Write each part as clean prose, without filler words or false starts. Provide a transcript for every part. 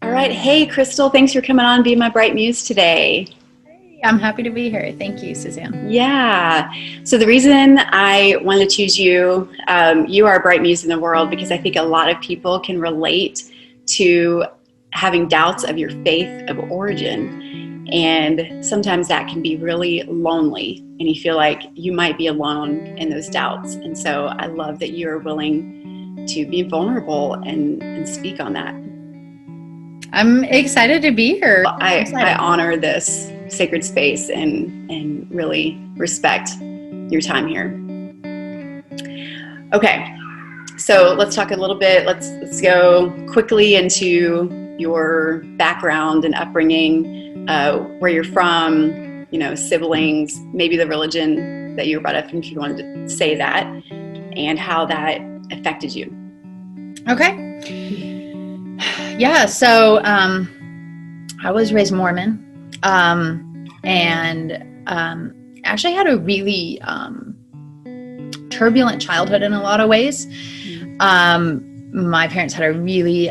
All right. Hey, Crystal, thanks for coming on Be My Bright Muse today. Hey, I'm happy to be here. Thank you, Suzanne. Yeah. So the reason I wanted to choose you, you are a bright muse in the world because I think a lot of people can relate to having doubts of your faith of origin. And sometimes that can be really lonely and you feel like you might be alone in those doubts. And so I love that you are willing to be vulnerable and speak on that. I'm excited to be here. I honor this sacred space and really respect your time here. Okay, so let's talk a little bit. Let's go quickly into your background and upbringing, where you're from, siblings, maybe the religion that you were brought up in, if you wanted to say that, and how that affected you. Okay. Yeah, so I was raised Mormon, and actually had a really turbulent childhood in a lot of ways. My parents had a really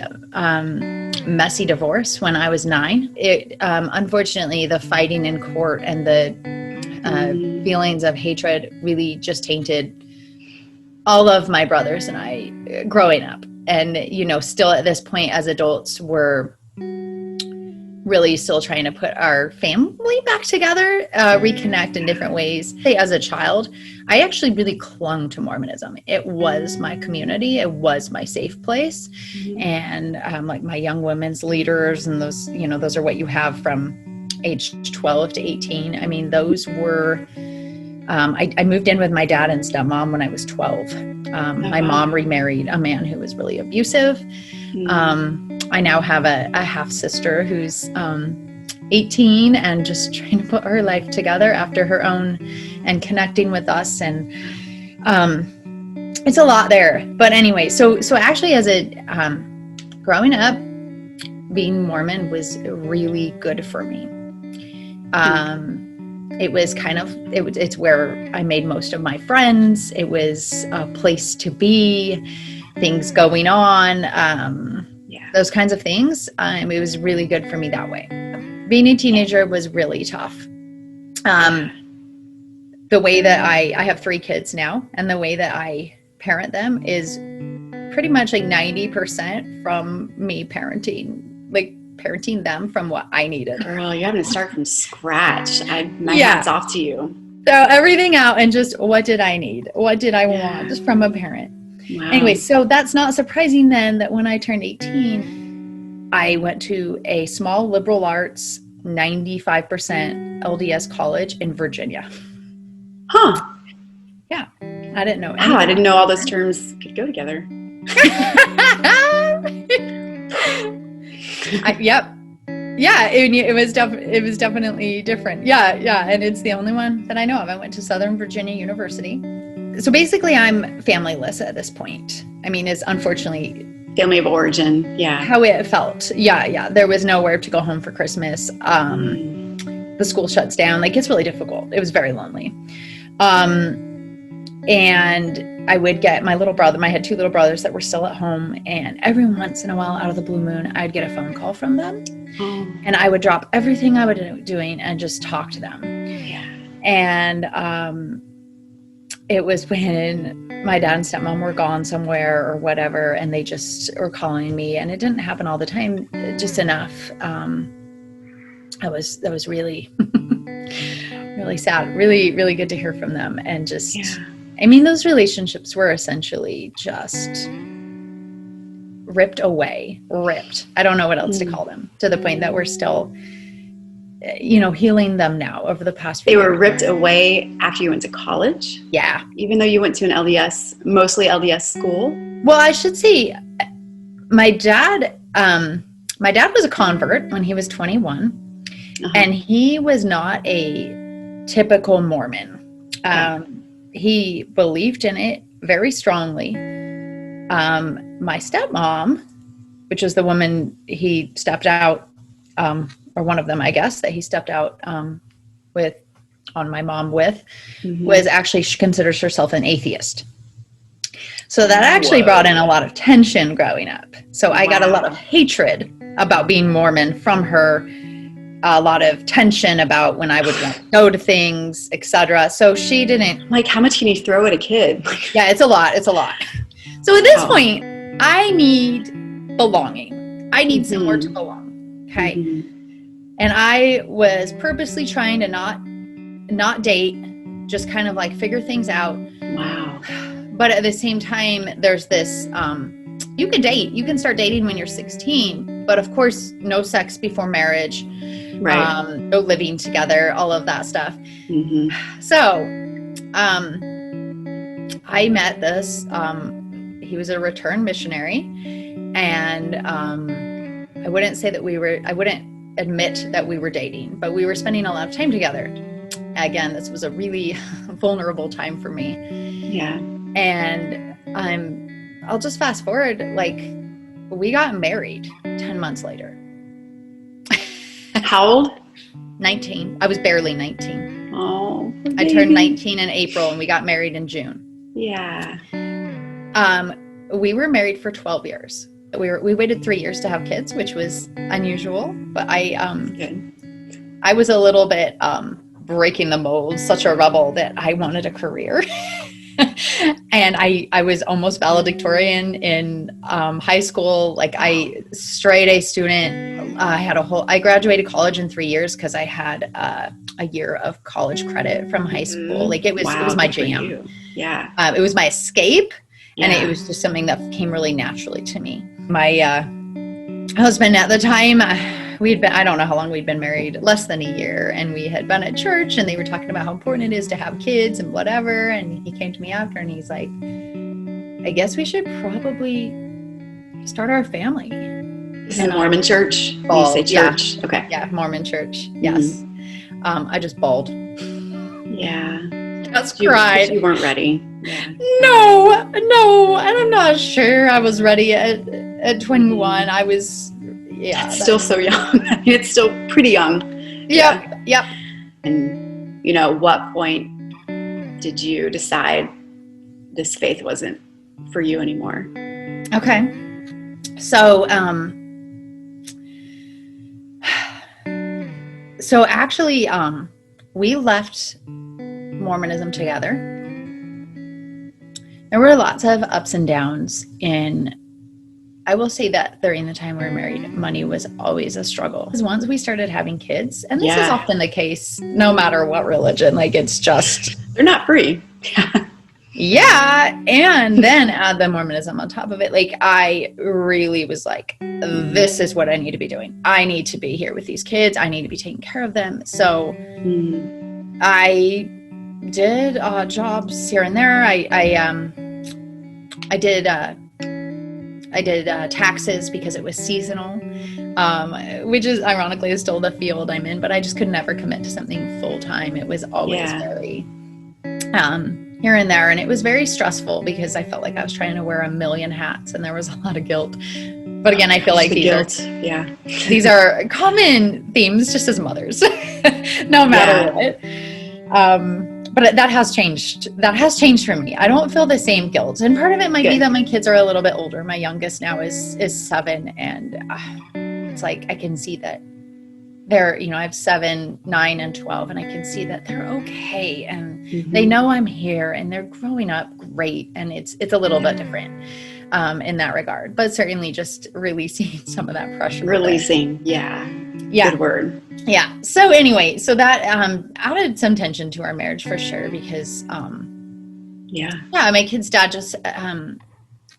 messy divorce when I was 9. Unfortunately, the fighting in court and the feelings of hatred really just tainted all of my brothers and I growing up. And, still at this point as adults, we're really still trying to put our family back together, reconnect in different ways. As a child, I actually really clung to Mormonism. It was my community. It was my safe place. Mm-hmm. And like my young women's leaders and those, those are what you have from age 12 to 18. I mean, those were... I moved in with my dad and stepmom when I was 12. My mom remarried a man who was really abusive. I now have a half sister who's 18 and just trying to put her life together after her own and connecting with us. And it's a lot there. But anyway, so actually as growing up, being Mormon was really good for me. It was it's where I made most of my friends. It was a place to be, things going on, those kinds of things. It was really good for me that way. Being a teenager was really tough. The way that I have 3 kids now, and the way that I parent them is pretty much like 90% from me parenting them from what I needed. Girl, you're having to start from scratch. My hat's off to you. So everything out and just what did I need? What did I want just from a parent? Wow. Anyway, so that's not surprising then that when I turned 18, I went to a small liberal arts, 95% LDS college in Virginia. Huh. Yeah. I didn't know. Wow, I didn't know all those terms could go together. Yep. Yeah, it was definitely different. Yeah, and it's the only one that I know of. I went to Southern Virginia University. So basically, I'm familyless at this point. I mean, it's unfortunately family of origin. Yeah, how it felt. Yeah. There was nowhere to go home for Christmas. The school shuts down. Like, it's really difficult. It was very lonely. And I would get my little brother. I had 2 little brothers that were still at home, and every once in a while, out of the blue moon, I'd get a phone call from them, and I would drop everything I was doing and just talk to them. Yeah. And it was when my dad and stepmom were gone somewhere or whatever, and they just were calling me, and it didn't happen all the time, just enough. That was really, really sad. Really, really good to hear from them, and just. Yeah. I mean, those relationships were essentially just ripped away. I don't know what else to call them, to the point that we're still, healing them now over the past few years. They were ripped away after you went to college? Yeah. Even though you went to an mostly LDS school? Well, I should say my dad was a convert when he was 21, and he was not a typical Mormon. He believed in it very strongly. My stepmom, which is the woman he stepped out, or one of them, I guess, that he stepped out on my mom with, was actually, she considers herself an atheist. So that actually brought in a lot of tension growing up. So I got a lot of hatred about being Mormon from her, a lot of tension about when I would want to go to things, etc. So she didn't. Like, how much can you throw at a kid? Yeah, it's a lot. It's a lot. So at this point, I need belonging. I need somewhere to belong. Okay. And I was purposely trying to not date, just kind of like figure things out. Wow. But at the same time, there's this, you can date. You can start dating when you're 16. But of course, no sex before marriage. Right. No living together, all of that stuff. So I met this, he was a return missionary, and I wouldn't admit that we were dating, but we were spending a lot of time together. Again, this was a really vulnerable time for me. Yeah. And I'll just fast forward, like, we got married 10 months later. How old? 19. I was barely 19. Oh, baby. I turned 19 in April and we got married in June. Yeah. We were married for 12 years. We waited 3 years to have kids, which was unusual, but I was a little bit breaking the mold, such a rebel that I wanted a career. And I was almost valedictorian in high school. Like, I straight A student. I graduated college in 3 years because I had a year of college credit from high school. Like, it was my jam. Yeah. It was my escape. And it was just something that came really naturally to me. My husband at the time, I don't know how long we'd been married, less than a year. And we had been at church and they were talking about how important it is to have kids and whatever. And he came to me after and he's like, I guess we should probably start our family. Is it Mormon church? You say church? Yeah. Okay. Yeah, Mormon church. Yes. I just bawled. Yeah. Just cried. You weren't ready. Yeah. No, and I'm not sure I was ready at 21. I was, It's still so young. It's still pretty young. Yep. And, what point did you decide this faith wasn't for you anymore? Okay. So, actually, we left Mormonism together. There were lots of ups and downs, and I will say that during the time we were married, money was always a struggle. Because once we started having kids, and this is often the case, no matter what religion, like, it's just... They're not free. Yeah, and then add the Mormonism on top of it. Like, I really was like, this is what I need to be doing. I need to be here with these kids. I need to be taking care of them. So I did jobs here and there. I did taxes because it was seasonal, which is ironically still the field I'm in, but I just could never commit to something full time. It was always very here and there, and it was very stressful because I felt like I was trying to wear a million hats, and there was a lot of guilt. But again, I feel like these are common themes just as mothers, no matter what. But that has changed. That has changed for me. I don't feel the same guilt. And part of it might be that my kids are a little bit older. My youngest now is 7. And it's like, I can see that they're, I have 7, 9, and 12. And I can see that they're okay. And they know I'm here and they're growing up great. And it's a little bit different in that regard. But certainly just releasing some of that pressure. Releasing, yeah. Good word. Yeah. So anyway, so that added some tension to our marriage for sure because, my kid's dad just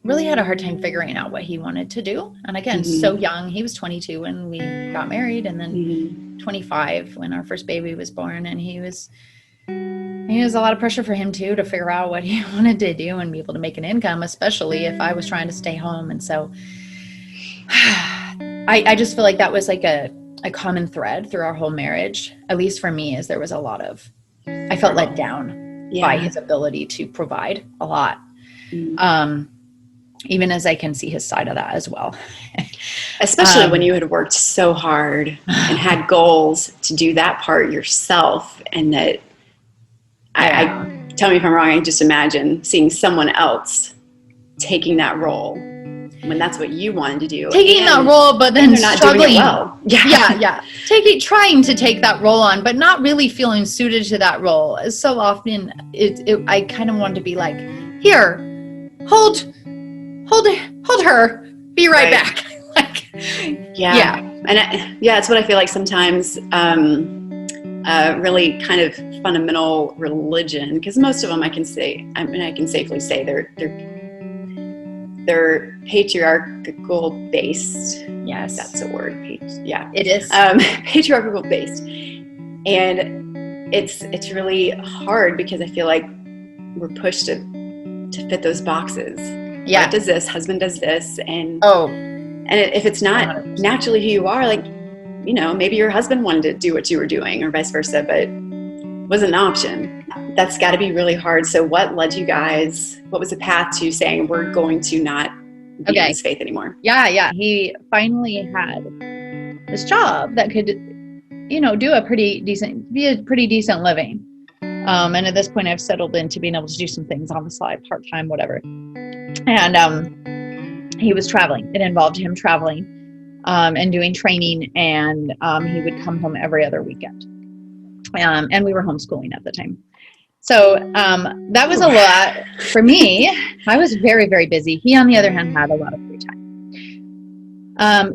really had a hard time figuring out what he wanted to do. And again, so young. He was 22 when we got married, and then 25 when our first baby was born. And he was a lot of pressure for him too to figure out what he wanted to do and be able to make an income, especially if I was trying to stay home. And so I just feel like that was like a common thread through our whole marriage, at least for me, is there was a lot of, I felt let down by his ability to provide a lot. Even as I can see his side of that as well. Especially when you had worked so hard and had goals to do that part yourself. And that I tell me if I'm wrong, I just imagine seeing someone else taking that role when that's what you wanted to do. Taking that role, but then not struggling. Doing it well. Yeah. Trying to take that role on, but not really feeling suited to that role. So often I kind of wanted to be like, here, hold her, be right back. Like, yeah. And it's what I feel like sometimes, really kind of fundamental religion, because most of them I can safely say they're patriarchal based. Yes, that's a word. Yeah, it is. Patriarchal based, and it's really hard because I feel like we're pushed to fit those boxes. Yeah, wife does this, husband does this, and if it's not 100%. Naturally who you are, like, you know, maybe your husband wanted to do what you were doing, or vice versa, but wasn't an option. That's got to be really hard. So what led you guys? What was the path to saying we're going to not be in this faith anymore? Yeah. He finally had this job that could, you know, be a pretty decent living. And at this point, I've settled into being able to do some things on the side, part-time, whatever. And he was traveling. It involved him traveling and doing training, and he would come home every other weekend. And we were homeschooling at the time. So that was a lot for me. I was very, very busy. He, on the other hand, had a lot of free time.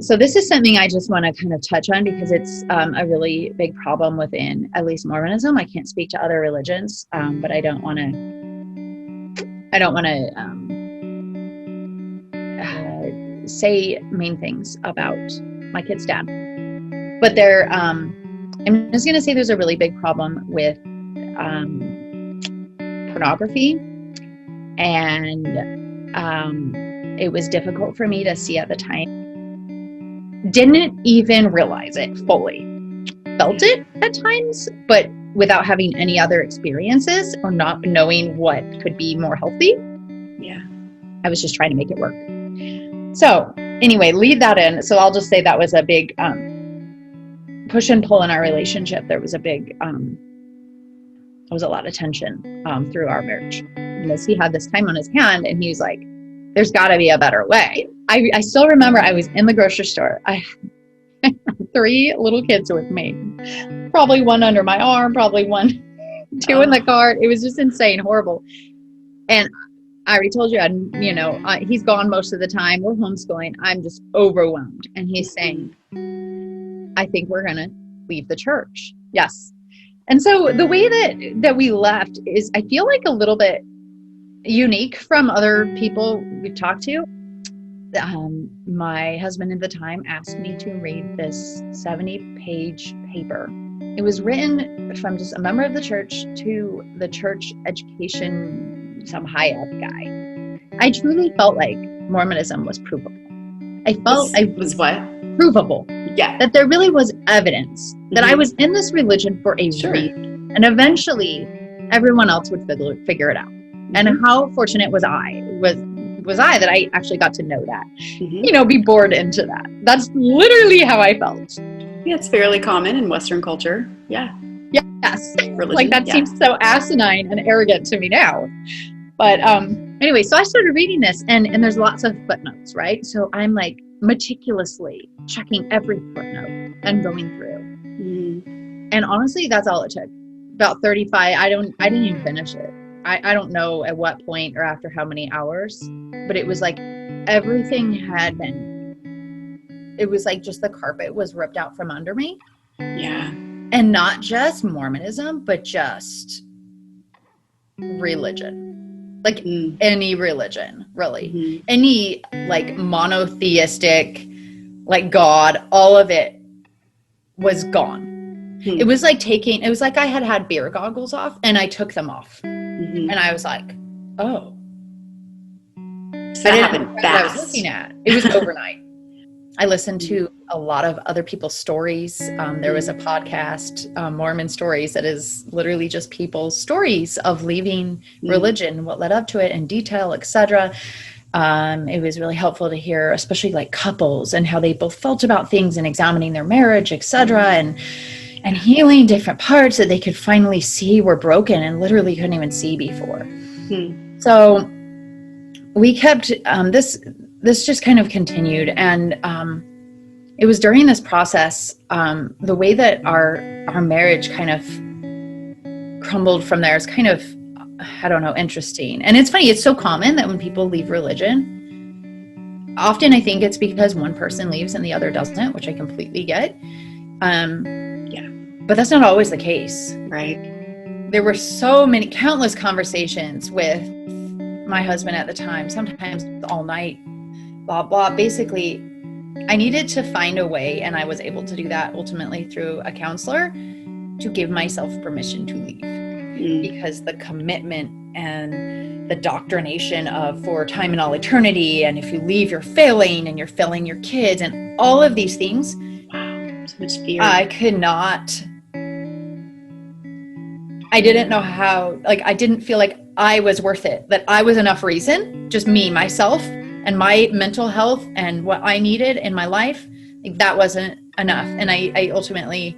So this is something I just want to kind of touch on because it's a really big problem within at least Mormonism. I can't speak to other religions, but I don't want to say mean things about my kid's dad. But I'm just going to say there's a really big problem with pornography, and it was difficult for me to see at the time. Didn't even realize it fully. Felt it at times, but without having any other experiences or not knowing what could be more healthy. Yeah. I was just trying to make it work. So anyway, leave that in. So I'll just say that was a big push and pull in our relationship. There was a lot of tension through our marriage because he had this time on his hand and he was like, there's got to be a better way. I still remember I was in the grocery store. I had 3 little kids with me, probably one under my arm, probably 2 in the cart. It was just insane, horrible. And I already told you, he's gone most of the time. We're homeschooling. I'm just overwhelmed. And he's saying, I think we're going to leave the church. Yes. And so the way that we left is, I feel like, a little bit unique from other people we've talked to. My husband at the time asked me to read this 70-page paper. It was written from just a member of the church to the church education, some high up guy. I truly felt like Mormonism was provable. I felt was what? Provable. Yeah. That there really was evidence that I was in this religion for a reason. And eventually everyone else would figure it out. Mm-hmm. And how fortunate was I that I actually got to know that, be bored into that. That's literally how I felt. Yeah, it's fairly common in Western culture. Yeah. Yes. Religion, like that seems so asinine and arrogant to me now. But anyway, so I started reading this and there's lots of footnotes, right? So I'm like meticulously checking every footnote and going through. Mm-hmm. And honestly, that's all it took. About 35. I didn't even finish it. I don't know at what point or after how many hours, but it was like everything had been, it was like just the carpet was ripped out from under me. Yeah. And not just Mormonism, but just religion. Like any religion, really. Mm-hmm. Any like monotheistic, like God, all of it was gone. Mm-hmm. It was like I had beer goggles off and I took them off. Mm-hmm. And I was like, oh. So that happened fast. I was looking at. It was overnight. I listened to a lot of other people's stories. There was a podcast, Mormon Stories, that is literally just people's stories of leaving religion, what led up to it in detail, etc. It was really helpful to hear, especially like couples and how they both felt about things and examining their marriage, etc. And healing different parts that they could finally see were broken and literally couldn't even see before. So we kept, this just kind of continued. And, it was during this process, the way that our marriage kind of crumbled from there is kind of, I don't know, interesting. And it's funny, it's so common that when people leave religion, often I think it's because one person leaves and the other doesn't, which I completely get. Yeah. But that's not always the case. Right. There were so many, countless conversations with my husband at the time, sometimes all night, blah, blah. Basically, I needed to find a way, and I was able to do that ultimately through a counselor, to give myself permission to leave. Because the commitment and the doctrination of for time and all eternity, and if you leave, you're failing, and you're failing your kids, and all of these things. Wow, so much fear. I could not. I didn't know how, like, I didn't feel like I was worth it, that I was enough reason, just me, myself, and my mental health and what I needed in my life. Like, that wasn't enough. And I ultimately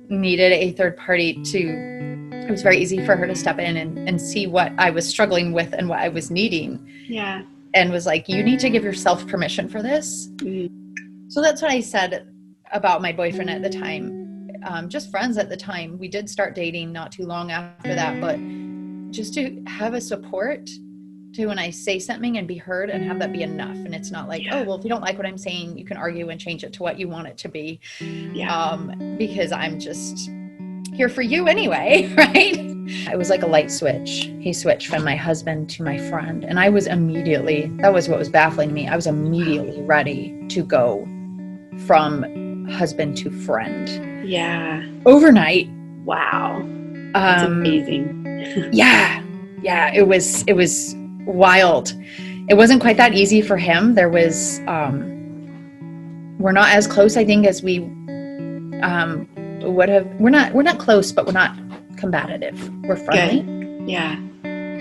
needed a third party it was very easy for her to step in and see what I was struggling with and what I was needing. Yeah. And was like, you need to give yourself permission for this. So that's what I said about my boyfriend at the time. Just friends at the time. We did start dating not too long after that, but just to have a support to when I say something and be heard, and have that be enough. And it's not like, oh, well, if you don't like what I'm saying, you can argue and change it to what you want it to be. Yeah. Because I'm just here for you anyway, right? It was like a light switch. He switched from my husband to my friend. And I was immediately, that was what was baffling me. I was immediately ready to go from husband to friend. Yeah. Overnight. Wow. That's amazing. Yeah. It was wild. It wasn't quite that easy for him. There was, we're not as close, I think, as we, would have. We're not close, but we're not combative. We're friendly. Good. Yeah.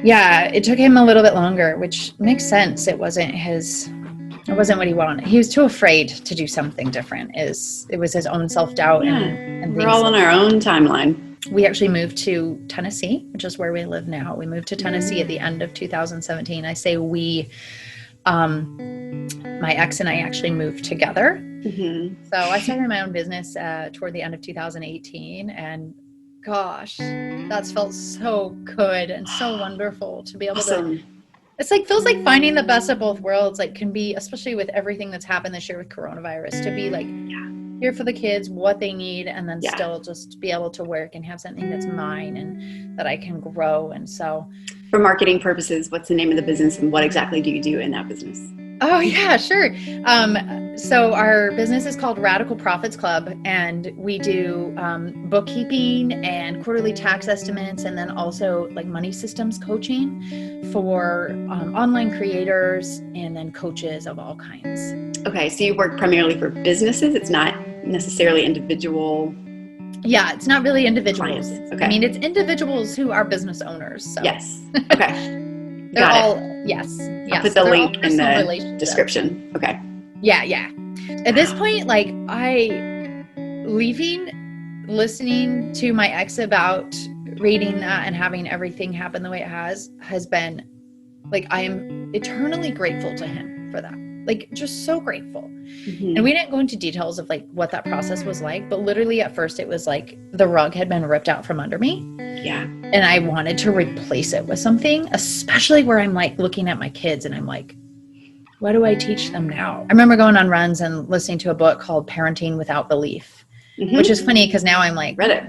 Yeah. It took him a little bit longer, which makes sense. It wasn't what he wanted. He was too afraid to do something different. It was his own self-doubt. Yeah. And we're all on our own timeline. We actually moved to Tennessee, which is where we live now. We moved to Tennessee at the end of 2017. I say we, my ex and I actually moved together. So I started my own business toward the end of 2018, and gosh, that's felt so good and so wonderful to be able to. It's like, feels like finding the best of both worlds. Like, can be, especially with everything that's happened this year with coronavirus, to be like here for the kids, what they need, and then still just be able to work and have something that's mine and that I can grow. And so, for marketing purposes, what's the name of the business, and what exactly do you do in that business? Oh yeah, sure. So our business is called Radical Profits Club, and we do bookkeeping and quarterly tax estimates, and then also like money systems coaching for online creators and then coaches of all kinds. Okay, so you work primarily for businesses. It's not necessarily individual. Yeah, it's not really individuals. Okay. I mean, it's individuals who are business owners. So. Yes. Okay. They're all, yes. I'll put the link in the description. Okay. Yeah. At this point, like, listening to my ex about reading that and having everything happen the way it has been, like, I am eternally grateful to him for that. Like, just so grateful. And we didn't go into details of like what that process was like, but literally at first it was like the rug had been ripped out from under me. Yeah. And I wanted to replace it with something, especially where I'm like looking at my kids and I'm like, what do I teach them now? I remember going on runs and listening to a book called Parenting Without Belief, which is funny because now I'm like, read it.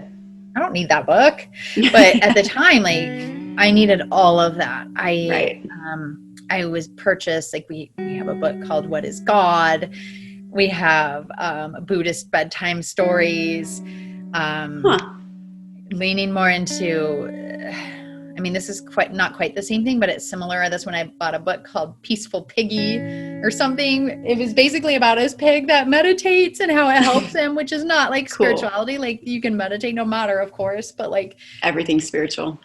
I don't need that book. But at the time, like, I needed all of that. I was purchased, like, we have a book called What is God? We have Buddhist bedtime stories, leaning more into, I mean, this is not quite the same thing, but it's similar. That's when I bought a book called Peaceful Piggy or something. It was basically about his pig that meditates and how it helps him, which is not like spirituality. Like, you can meditate no matter, of course, but like everything's spiritual.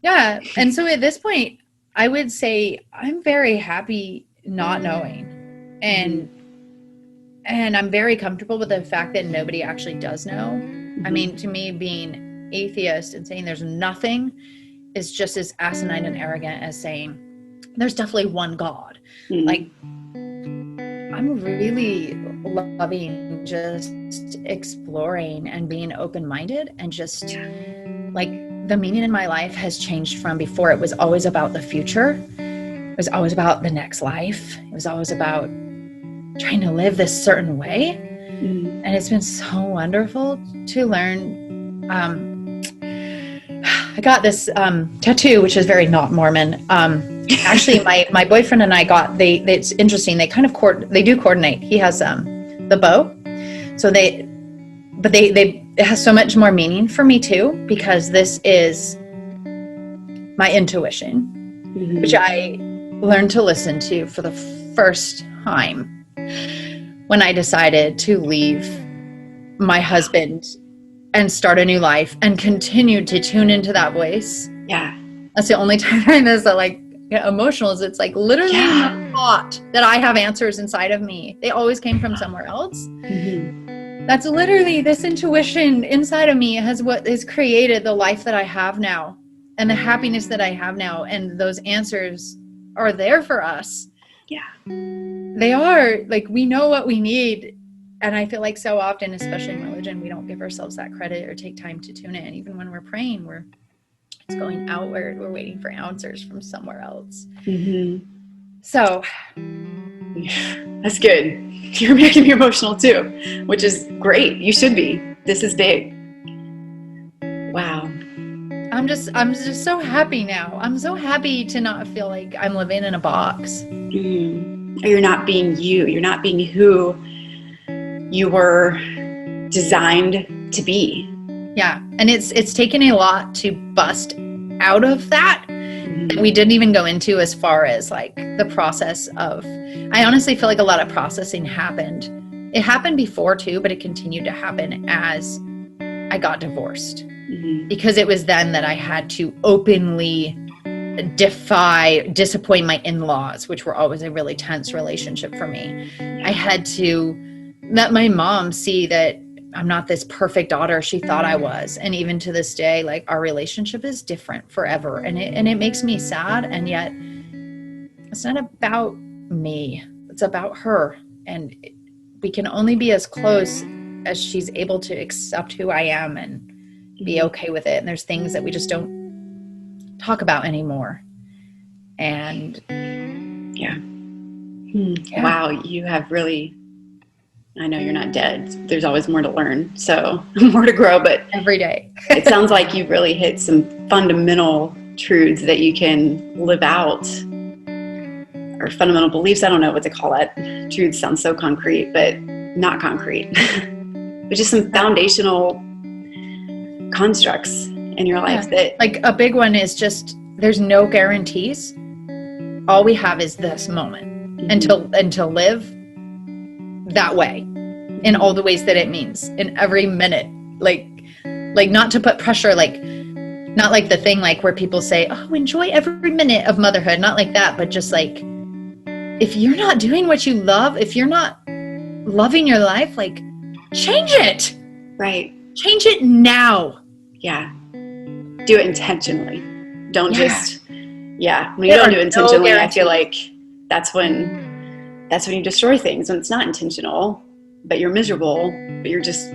Yeah. And so at this point, I would say I'm very happy not knowing. And I'm very comfortable with the fact that nobody actually does know. I mean, to me, being atheist and saying there's nothing is just as asinine and arrogant as saying there's definitely one God. Mm-hmm. Like, I'm really loving just exploring and being open-minded, and just like the meaning in my life has changed from before. It was always about the future. It was always about the next life. It was always about trying to live this certain way. Mm-hmm. And it's been so wonderful to learn. I got this tattoo, which is very not Mormon. Actually, my boyfriend and I got, it's interesting. They kind of they do coordinate. He has the bow. So it has so much more meaning for me too, because this is my intuition, Mm-hmm. which I learned to listen to for the first time when I decided to leave my husband and start a new life, and continue to tune into that voice. Yeah. That's the only time I miss that, like, get emotional, is it's like literally not thought that I have answers inside of me. They always came from somewhere else. Mm-hmm. That's literally this intuition inside of me has what has created the life that I have now, and the happiness that I have now. And those answers are there for us. Yeah. They are, like, we know what we need. And I feel like so often, especially in religion, we don't give ourselves that credit or take time to tune in. Even when we're praying, it's going outward. We're waiting for answers from somewhere else. Mm-hmm. So that's good. You're making me emotional too, which is great. You should be. This is big. Wow. I'm just so happy now. I'm so happy to not feel like I'm living in a box. Mm-hmm. You're not being you. You're not being who you were designed to be. Yeah. And it's taken a lot to bust out of that. Mm-hmm. We didn't even go into as far as like the process of, I honestly feel like a lot of processing happened. It happened before too, but it continued to happen as I got divorced. Mm-hmm. Because it was then that I had to openly disappoint my in-laws, which were always a really tense relationship for me. I had to let my mom see that I'm not this perfect daughter she thought I was. And even to this day, like, our relationship is different forever. And it makes me sad. And yet it's not about me. It's about her. And we can only be as close as she's able to accept who I am and be okay with it. And there's things that we just don't talk about anymore. And yeah. Wow, you have really, I know you're not dead. There's always more to learn, so more to grow, but every day. It sounds like you've really hit some fundamental truths that you can live out, or fundamental beliefs. I don't know what to call it. Truth sounds so concrete, but not concrete. But just some foundational constructs in your life that, like, a big one is just, there's no guarantees. All we have is this moment. And to live that way in all the ways that it means, in every minute, like not to put pressure, like, not like the thing like where people say, oh, enjoy every minute of motherhood, not like that, but just like, if you're not doing what you love, if you're not loving your life, like, change it. Right. Change it now. Yeah. Do it intentionally. Don't just, when you don't do it intentionally, I feel like that's when you destroy things, when it's not intentional, but you're miserable, but you're just,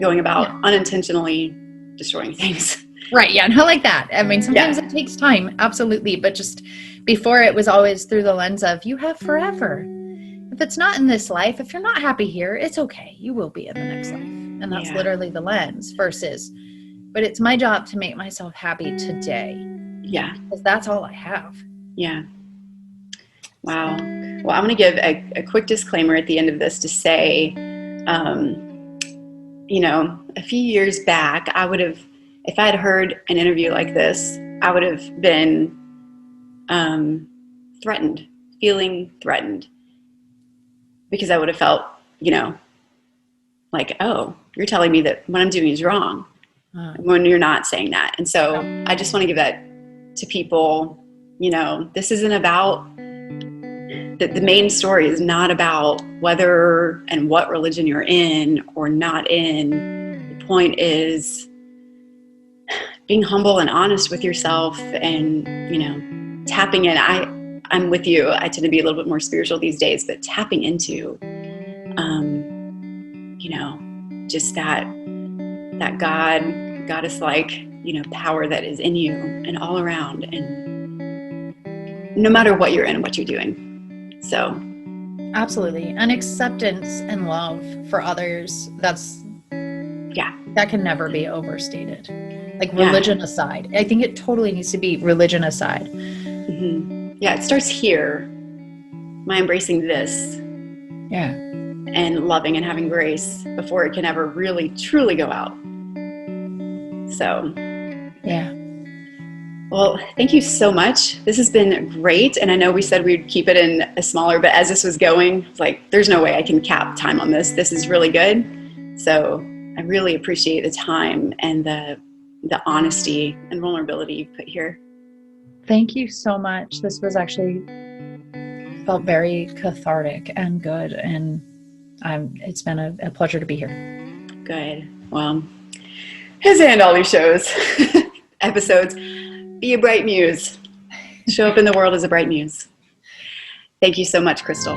going about unintentionally destroying things. Right. Yeah. Not like that. I mean, sometimes it takes time. Absolutely. But just before, it was always through the lens of, you have forever. If it's not in this life, if you're not happy here, it's okay. You will be in the next life. And that's literally the lens versus, but it's my job to make myself happy today. Yeah. Because that's all I have. Yeah. Wow. Well, I'm going to give a quick disclaimer at the end of this to say, a few years back, I would have, if I had heard an interview like this, I would have been feeling threatened, because I would have felt, like, oh, you're telling me that what I'm doing is wrong when you're not saying that. And so I just want to give that to people. This isn't about, the main story is not about whether and what religion you're in or not in. The point is being humble and honest with yourself, and, tapping in. I'm with you. I tend to be a little bit more spiritual these days, but tapping into, just that goddess-like, power that is in you and all around, and no matter what you're in and what you're doing. So, absolutely, and acceptance and love for others. That can never be overstated. Like religion aside, I think it totally needs to be religion aside. Mm-hmm. Yeah, it starts here. My embracing this. Yeah. And loving and having grace before it can ever really, truly go out. So. Yeah. Well, thank you so much. This has been great. And I know we said we'd keep it in a smaller, but as this was going, it's like, there's no way I can cap time on this. This is really good. So I really appreciate the time and the honesty and vulnerability you put here. Thank you so much. This was actually felt very cathartic and good. And it's been a pleasure to be here. Good. Well, his and all these shows, episodes, be a bright muse. Show up in the world as a bright muse. Thank you so much, Crystal.